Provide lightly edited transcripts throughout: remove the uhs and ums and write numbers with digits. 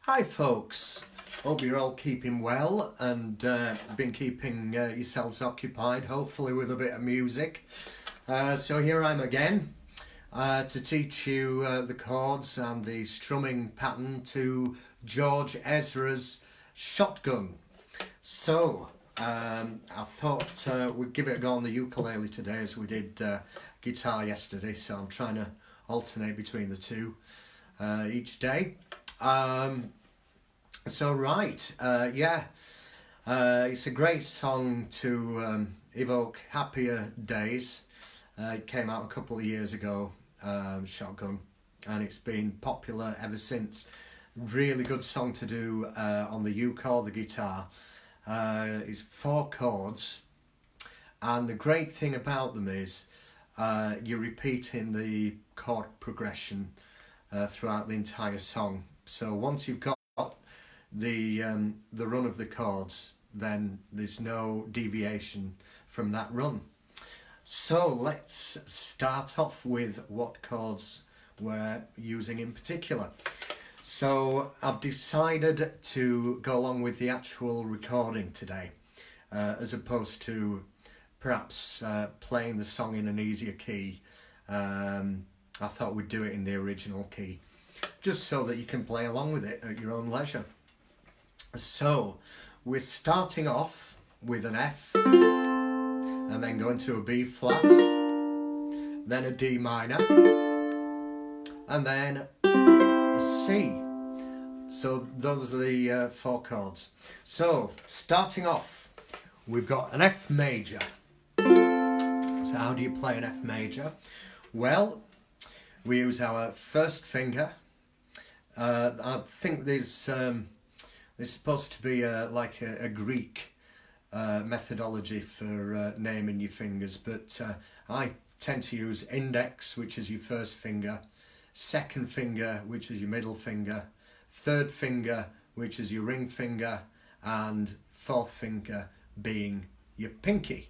Hi folks, hope you're all keeping well and been keeping yourselves occupied, hopefully with a bit of music. So here I am again to teach you the chords and the strumming pattern to George Ezra's Shotgun. So I thought we'd give it a go on the ukulele today as we did guitar yesterday, so I'm trying to alternate between the two each day. It's a great song to evoke happier days. It came out a couple of years ago, Shotgun, and it's been popular ever since. Really good song to do on the uke or the guitar. It's 4 chords, and the great thing about them is you're repeating the chord progression throughout the entire song. So once you've got the run of the chords, then there's no deviation from that run. So let's start off with what chords we're using in particular. So I've decided to go along with the actual recording today, as opposed to perhaps playing the song in an easier key. I thought we'd do it in the original key, just so that you can play along with it at your own leisure. So we're starting off with an F, and then going to a B flat, then a D minor, and then a C. So those are the 4 chords. So starting off, we've got an F major. So how do you play an F major? Well, we use our first finger. I think there's supposed to be like a Greek methodology for naming your fingers, but I tend to use index, which is your first finger, second finger, which is your middle finger, third finger, which is your ring finger, and fourth finger being your pinky.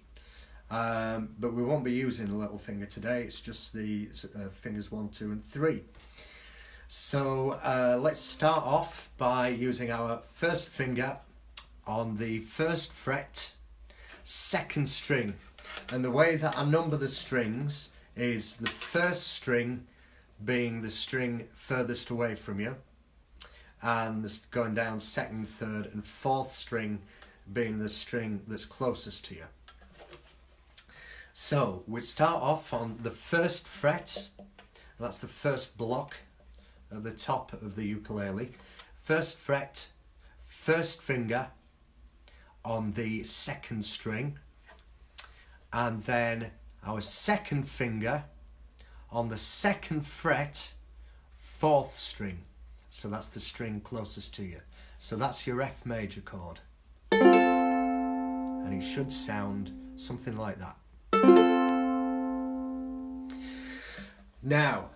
But we won't be using the little finger today, it's just the fingers 1, 2 and 3. So let's start off by using our first finger on the 1st fret, 2nd string. And the way that I number the strings is the 1st string being the string furthest away from you, and going down 2nd, 3rd and 4th string being the string that's closest to you. So we start off on the 1st fret, that's the 1st block at the top of the ukulele. 1st fret, 1st finger on the 2nd string, and then our 2nd finger on the 2nd fret, 4th string. So that's the string closest to you. So that's your F major chord. And it should sound something like that. Now,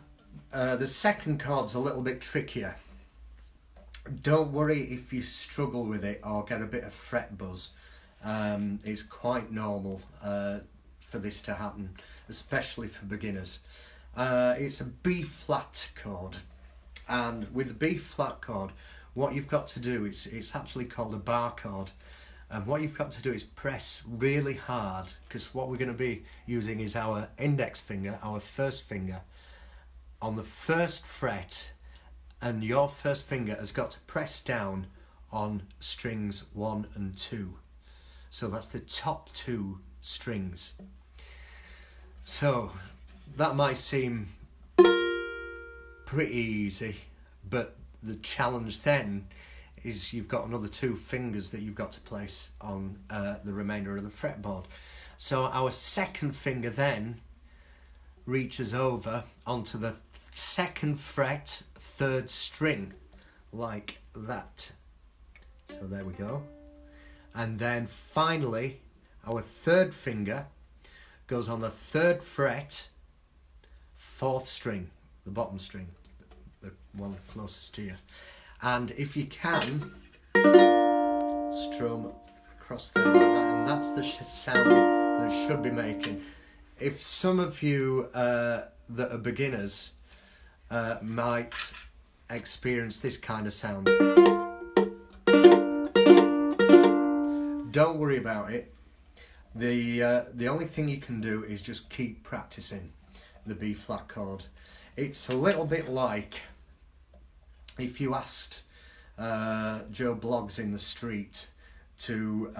the second chord's a little bit trickier. Don't worry if you struggle with it or get a bit of fret buzz. It's quite normal for this to happen, especially for beginners. It's a B flat chord, and with the B flat chord, what you've got to do is, it's actually called a bar chord, and what you've got to do is press really hard, because what we're going to be using is our index finger, our 1st finger, on the 1st fret, and your 1st finger has got to press down on strings 1 and 2. So that's the top 2 strings. So that might seem pretty easy, but the challenge then is you've got another 2 fingers that you've got to place on the remainder of the fretboard. So our 2nd finger then reaches over onto the 2nd fret, 3rd string, like that. So there we go. And then finally our 3rd finger goes on the 3rd fret, 4th string, the bottom string, the one closest to you. And if you can, strum across there like that, and that's the sound that it should be making. If some of you that are beginners might experience this kind of sound. Don't worry about it. The only thing you can do is just keep practicing the B flat chord. It's a little bit like if you asked Joe Bloggs in the street to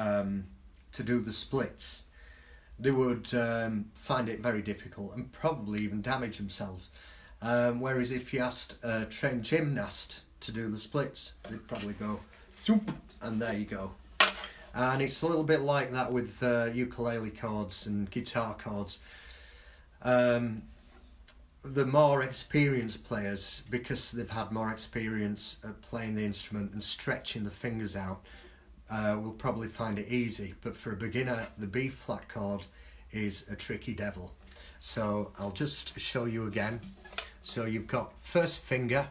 do the splits. They would find it very difficult and probably even damage themselves. Whereas if you asked a trained gymnast to do the splits, they'd probably go soup, and there you go. And it's a little bit like that with ukulele chords and guitar chords. The more experienced players, because they've had more experience at playing the instrument and stretching the fingers out, will probably find it easy. But for a beginner, the B flat chord is a tricky devil. So I'll just show you again. So you've got first finger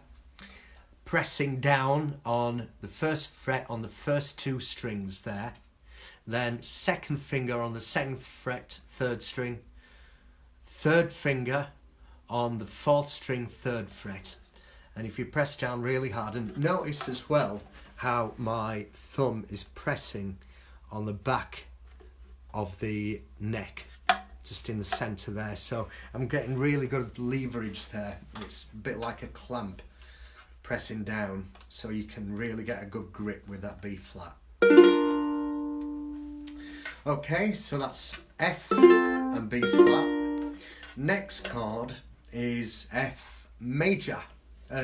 pressing down on the first fret on the first two strings there, then second finger on the second fret, third string, third finger on the fourth string, third fret. And if you press down really hard, and notice as well how my thumb is pressing on the back of the neck, just in the centre there, so I'm getting really good leverage there. It's a bit like a clamp pressing down, so you can really get a good grip with that B flat. Okay, so that's F and B flat. Next chord is F major.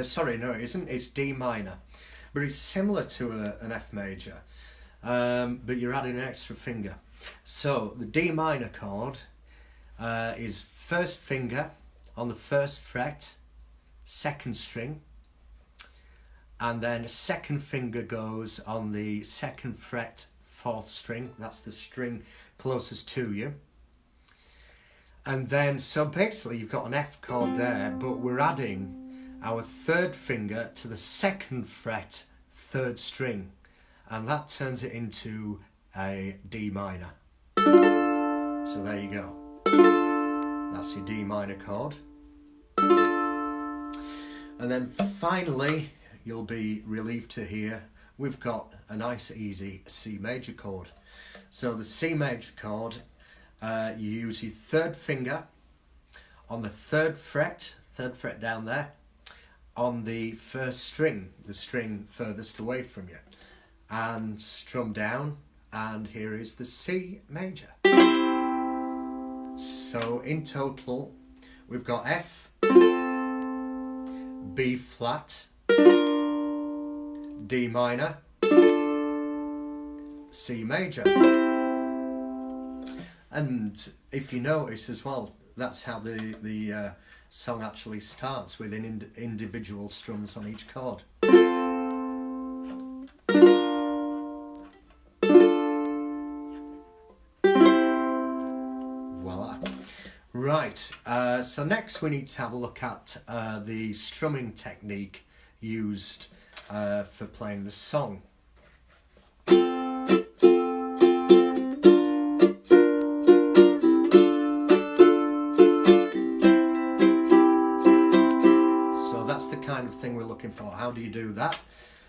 Sorry, no it isn't, it's D minor. But it's similar to an F major, but you're adding an extra finger. So the D minor chord is first finger on the first fret, second string, and then second finger goes on the second fret, fourth string. That's the string closest to you. And then, so basically you've got an F chord there, but we're adding our third finger to the second fret, third string, and that turns it into a D minor. So there you go. That's your D minor chord. And then finally, you'll be relieved to hear we've got a nice easy C major chord. So the C major chord, you use your third finger on the third fret down there, on the first string, the string furthest away from you, and strum down, and here is the C major. So in total we've got F, B flat, D minor, C major. And if you notice as well, that's how the song actually starts, with individual strums on each chord. Voila. Right, so next we need to have a look at the strumming technique used for playing the song. Kind of thing we're looking for. How do you do that?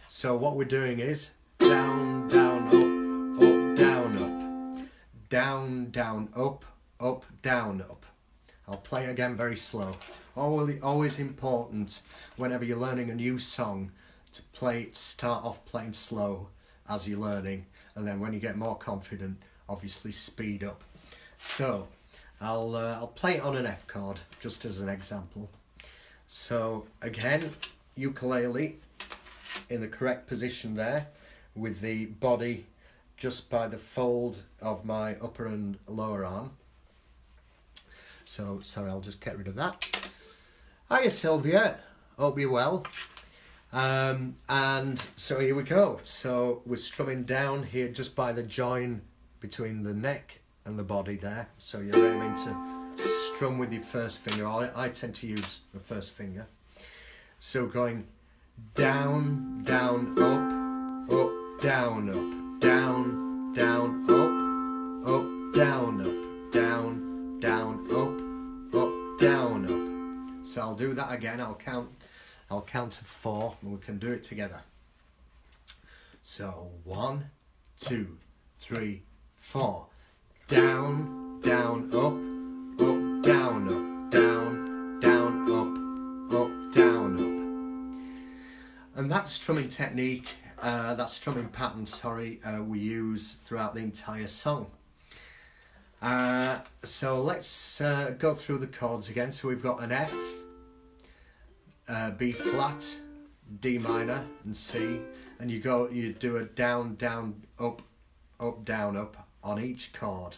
So what we're doing is down, down, up, up, down, up, down, down, up, up, down, up. I'll play again very slow. Always important whenever you're learning a new song to start off playing slow as you're learning, and then when you get more confident, obviously speed up. So I'll play it on an F chord just as an example. So again, ukulele in the correct position there, with the body just by the fold of my upper and lower arm. So sorry, I'll just get rid of that. Hiya Sylvia, hope you're well. And so here we go. So we're strumming down here just by the join between the neck and the body there. So you're aiming to strum with your first finger. I tend to use the first finger. So going down, down, up, up, down, up, down, down, up, up, down, up, down, down, up, up, down, up. So I'll do that again. I'll count I'll count to 4 and we can do it together. So 1, 2, 3, 4. Down, down, up, up, down, up, down, down, up, up, down, up. And that strumming technique, that strumming pattern, we use throughout the entire song. So let's go through the chords again. So we've got an F, B flat, D minor and C, and you do a down, down, up, up, down, up on each chord,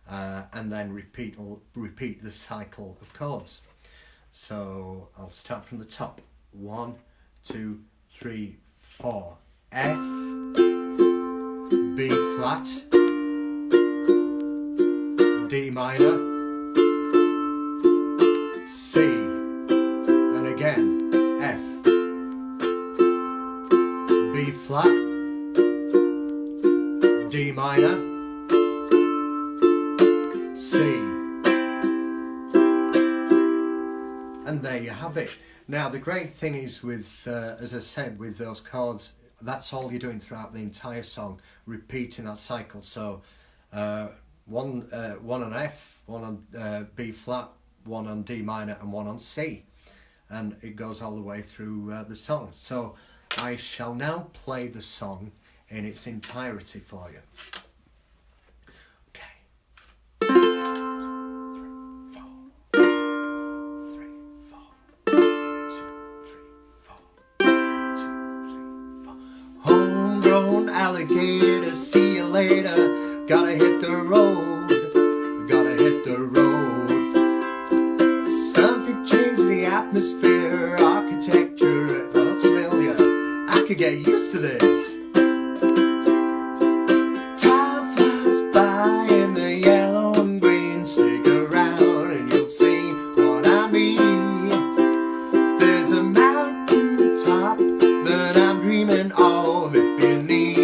and then repeat the cycle of chords. So I'll start from the top. 1, 2, 3, 4. F, B flat, D minor, C, and again F, B flat, D minor, C, and there you have it. Now the great thing is with, as I said, with those chords, that's all you're doing throughout the entire song, repeating that cycle. So one on F, one on B flat, one on D minor and one on C, and it goes all the way through the song. So I shall now play the song in its entirety for you. Alligator, see you later. Gotta hit the road, gotta hit the road. Something changed the atmosphere, architecture, it looks familiar. I could get used to this. Time flies by in the yellow and green. Stick around and you'll see what I mean. There's a mountain top that I'm dreaming of. If you need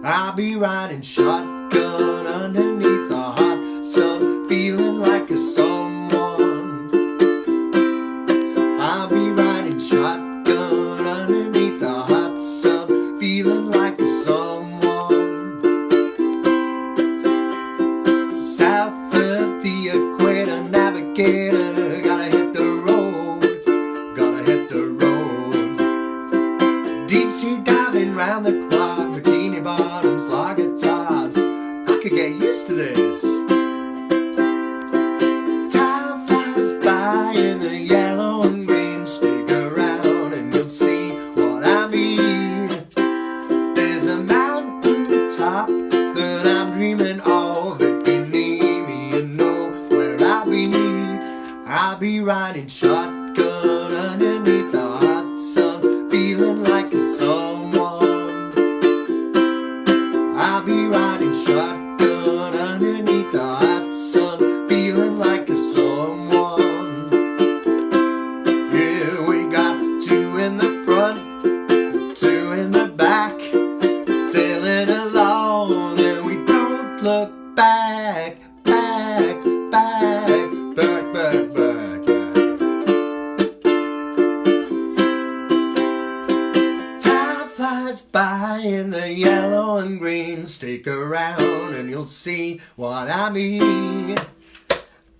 I'll be riding shotgun underneath the hot sun, feeling like a someone. I'll be riding shotgun underneath the hot sun, feeling like a someone. South of the equator, navigator, gotta hit the road, gotta hit the road. Deep sea diving round the clock, bikini bottoms, lager tops, I could get used to this. Time flies by in the yellow and green. Stick around and you'll see what I mean. There's a mountain top that I'm dreaming of. If you need me, you know where I'll be. I'll be riding shotgun underneath the hot sun, feeling like a someone. I'll be riding shotgun underneath the hot sun, feeling like a someone. Yeah, we got 2 in the front, 2 in the back, sailing along and we don't look back, back, back, back, back, back, yeah. Time flies by in the yellow and green. Stick around and you'll see what I mean.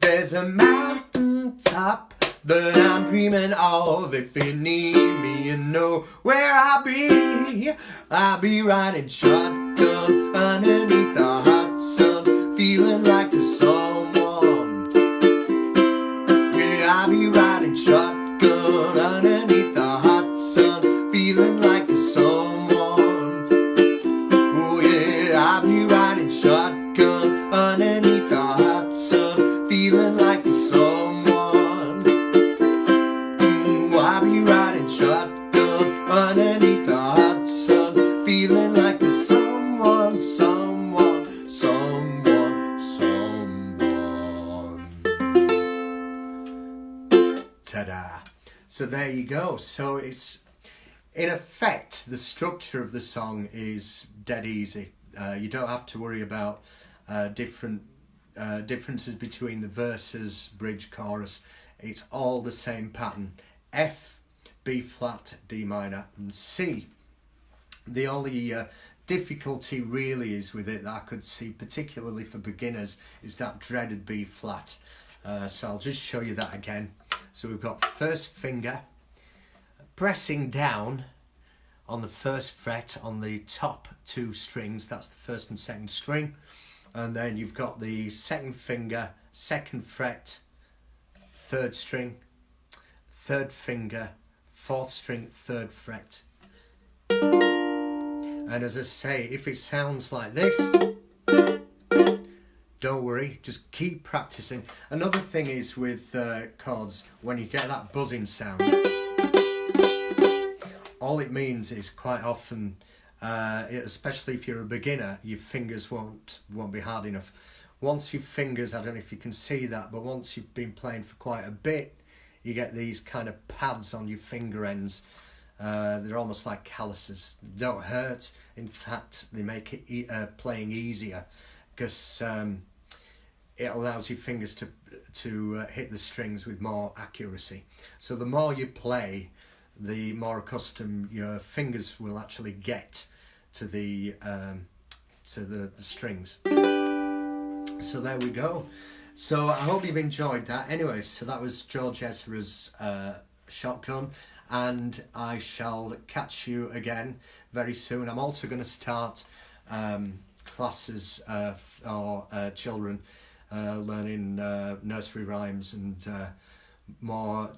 There's a mountain top that I'm dreaming of. If you need me, you know where I'll be. I'll be riding shotgun underneath the hot sun, feeling like a someone. Yeah, I'll be riding shotgun underneath the hot sun, feeling like a someone. Oh yeah, I'll be riding shotgun underneath the hot sun, feeling like a someone. I'll be riding shotgun underneath the hot sun, feeling like a someone, someone, someone, someone. Ta-da! So there you go. So it's, in effect, the structure of the song is dead easy. You don't have to worry about differences between the verses, bridge, chorus. it's all the same pattern: F, B flat, D minor and C. The only difficulty really is with it that I could see, particularly for beginners, is that dreaded B flat. So I'll just show you that again. So we've got first finger pressing down on the first fret on the top two strings, that's the first and second string, and then you've got the second finger, second fret, third string, third finger, fourth string, third fret. And as I say, if it sounds like this, don't worry, just keep practicing. Another thing is with chords, when you get that buzzing sound, all it means is quite often, especially if you're a beginner, your fingers won't be hard enough. Once your fingers, I don't know if you can see that, but once you've been playing for quite a bit, you get these kind of pads on your finger ends. They're almost like calluses. They don't hurt. In fact, they make it playing easier, because it allows your fingers to hit the strings with more accuracy. So the more you play, the more accustomed your fingers will actually get to the strings. So there we go. So I hope you've enjoyed that. Anyway, so that was George Ezra's Shotgun, and I shall catch you again very soon. I'm also going to start classes for children learning nursery rhymes and more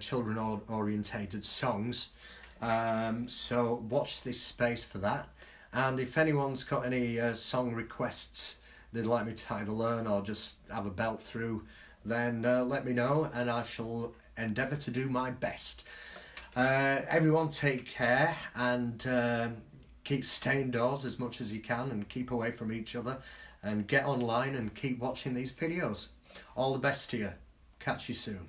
children orientated songs, so watch this space for that. And if anyone's got any song requests they'd like me to either learn or just have a belt through, then let me know and I shall endeavour to do my best. Everyone take care, and keep stay indoors as much as you can and keep away from each other, and get online and keep watching these videos. All the best to you. Catch you soon.